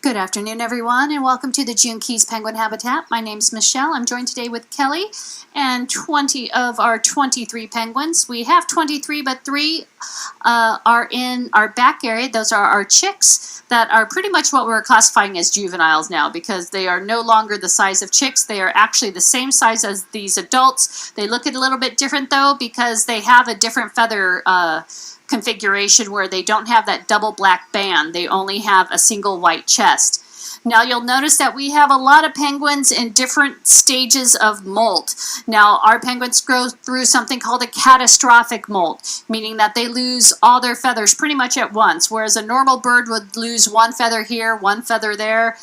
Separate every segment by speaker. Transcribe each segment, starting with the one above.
Speaker 1: Good afternoon, everyone, and welcome to the June Keys Penguin Habitat. My name's Michelle. I'm joined today with Kelly and 20 of our 23 penguins. We have 23, but 3 are in our back area. Those are our chicks that are pretty much what we're classifying as juveniles now because they are no longer the size of chicks. They are actually the same size as these adults. They look a little bit different, though, because they have a different feather configuration where they don't have that double black band. They only have a single white chest. Now you'll notice that we have a lot of penguins in different stages of molt. Now our penguins go through something called a catastrophic molt, meaning that they lose all their feathers pretty much at once, whereas a normal bird would lose one feather here, one feather there.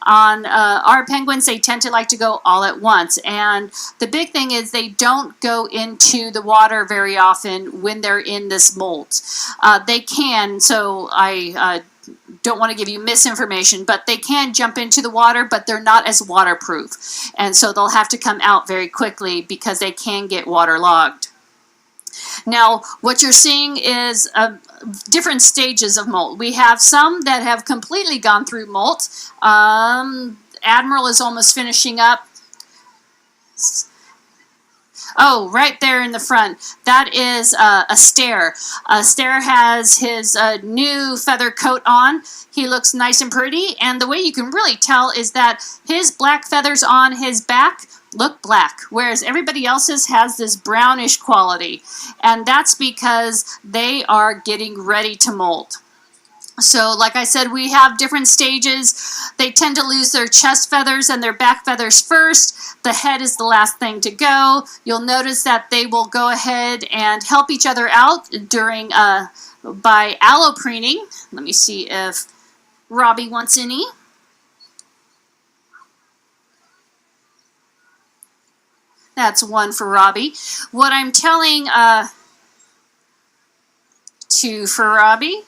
Speaker 1: On our penguins, they tend to like to go all at once. And the big thing is they don't go into the water very often when they're in this molt. They can, so I don't want to give you misinformation, but they can jump into the water, but they're not as waterproof. And so they'll have to come out very quickly because they can get waterlogged. Now, what you're seeing is different stages of molt. We have some that have completely gone through molt. Admiral is almost finishing up. Oh, right there in the front. That is a stare. Stare has his new feather coat on. He looks nice and pretty. And the way you can really tell is that his black feathers on his back look black, whereas everybody else's has this brownish quality. And that's because they are getting ready to molt. So like I said, we have different stages. They tend to lose their chest feathers and their back feathers first. The head is the last thing to go. You'll notice that they will go ahead and help each other out during by allopreening. Let me see if Robbie wants any. That's one for Robbie. What I'm telling two for Robbie.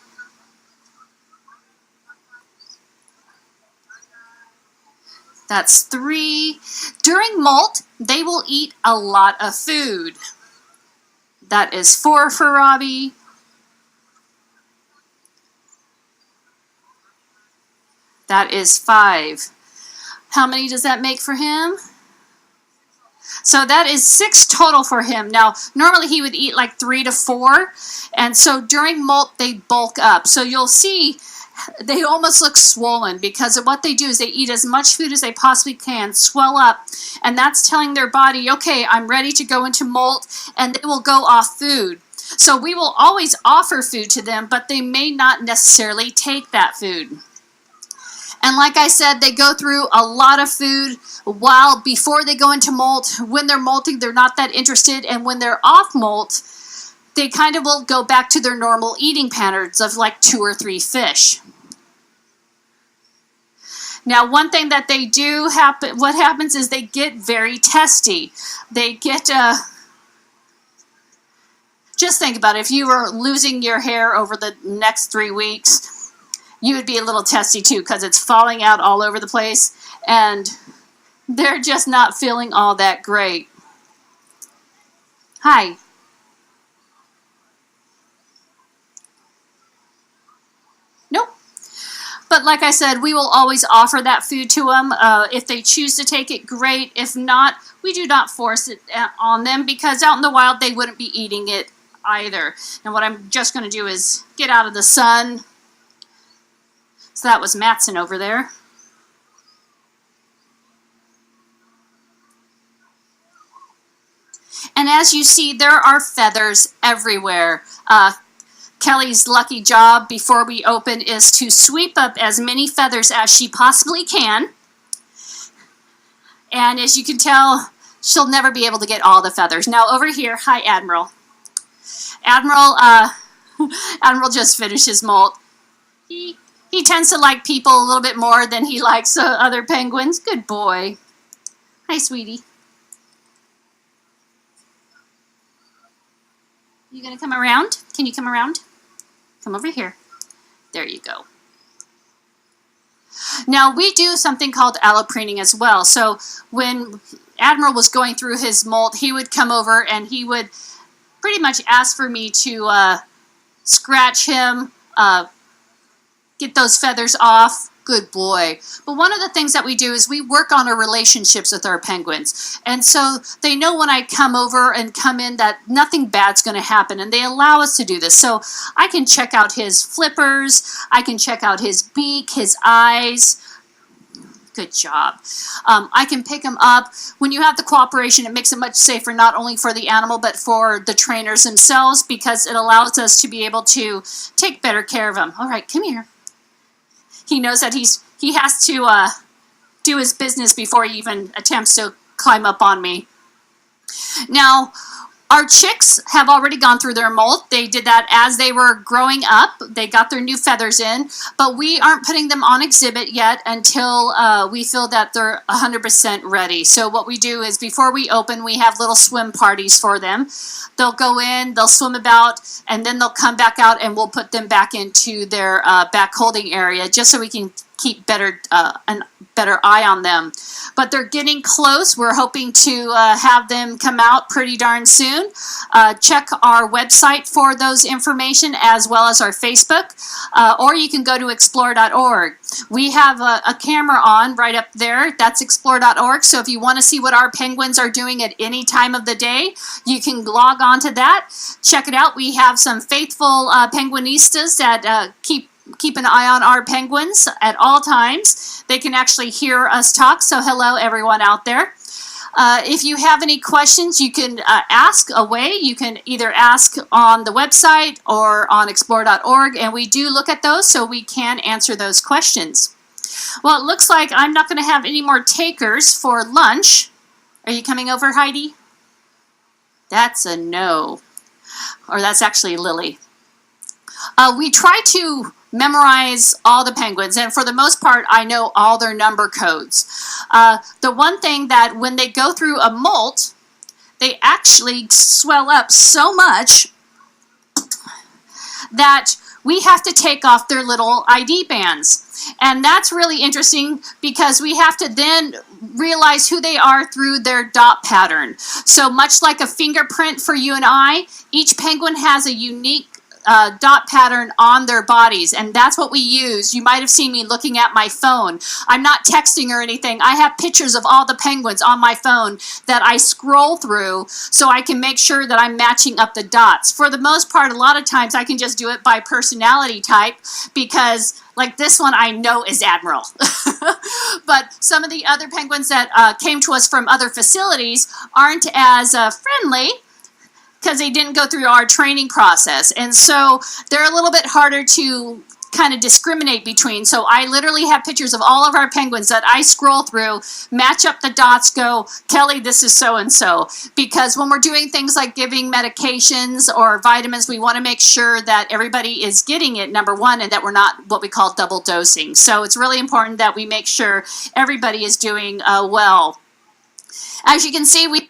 Speaker 1: That's 3. During molt, they will eat a lot of food. That is 4 for Robbie. That is 5. How many does that make for him? So that is 6 total for him. Now, normally he would eat like 3 to 4. And so during molt, they bulk up. So you'll see they almost look swollen because of what they do is they eat as much food as they possibly can, swell up, and that's telling their body, okay, I'm ready to go into molt, and they will go off food. So we will always offer food to them, but they may not necessarily take that food. And like I said, they go through a lot of food while before they go into molt. When they're molting, they're not that interested, and when they're off molt, they kind of will go back to their normal eating patterns of like 2 or 3 fish. Now, one thing that they do happen, what happens is they get very testy. They get, just think about it. If you were losing your hair over the next 3 weeks, you would be a little testy too because it's falling out all over the place and they're just not feeling all that great. Hi. Nope. But like I said, we will always offer that food to them. If they choose to take it, great. If not, we do not force it on them because out in the wild, they wouldn't be eating it either. And what I'm just going to do is get out of the sun. So that was Matson over there. And as you see, there are feathers everywhere. Kelly's lucky job before we open is to sweep up as many feathers as she possibly can. And as you can tell, she'll never be able to get all the feathers. Now over here, hi Admiral. Admiral just finished his molt. He tends to like people a little bit more than he likes other penguins. Good boy. Hi, sweetie. You gonna come around? Can you come around? Come over here. There you go. Now we do something called allopreening as well. So when Admiral was going through his molt, he would come over and he would pretty much ask for me to scratch him, get those feathers off, Good boy. But one of the things that we do is we work on our relationships with our penguins. And so they know when I come over and come in that nothing bad's going to happen. And they allow us to do this. So I can check out his flippers. I can check out his beak, his eyes. Good job. I can pick him up. When you have the cooperation, it makes it much safer, not only for the animal, but for the trainers themselves, because it allows us to be able to take better care of him. All right, come here. He knows that he has to do his business before he even attempts to climb up on me. Now, our chicks have already gone through their molt. They did that as they were growing up. They got their new feathers in, but we aren't putting them on exhibit yet until we feel that they're 100% ready. So what we do is before we open, we have little swim parties for them. They'll go in, they'll swim about, and then they'll come back out, and we'll put them back into their back holding area just so we can keep better eye on them. But they're getting close. We're hoping to have them come out pretty darn soon. Check our website for those information as well as our Facebook, or you can go to explore.org. We have a camera on right up there. That's explore.org. So if you want to see what our penguins are doing at any time of the day, you can log on to that. Check it out. We have some faithful penguinistas that keep an eye on our penguins at all times. They can actually hear us talk, so hello everyone out there. If you have any questions, you can ask away. You can either ask on the website or on explore.org, and we do look at those, so we can answer those questions. Well, it looks like I'm not going to have any more takers for lunch. Are you coming over, Heidi? That's a no. Or that's actually Lily. We try to memorize all the penguins, and for the most part I know all their number codes. The one thing that when they go through a molt, they actually swell up so much that we have to take off their little ID bands. And that's really interesting because we have to then realize who they are through their dot pattern. So much like a fingerprint for you and I, each penguin has a unique dot pattern on their bodies, and that's what we use. You might have seen me looking at my phone. I'm not texting or anything. I have pictures of all the penguins on my phone that I scroll through so I can make sure that I'm matching up the dots. For the most part, a lot of times I can just do it by personality type because like this one I know is Admiral. But some of the other penguins that came to us from other facilities aren't as friendly because they didn't go through our training process. And so they're a little bit harder to kind of discriminate between. So I literally have pictures of all of our penguins that I scroll through, match up the dots, go, Kelly, this is so-and-so. Because when we're doing things like giving medications or vitamins, we want to make sure that everybody is getting it, number one, and that we're not what we call double dosing. So it's really important that we make sure everybody is doing well. As you can see, we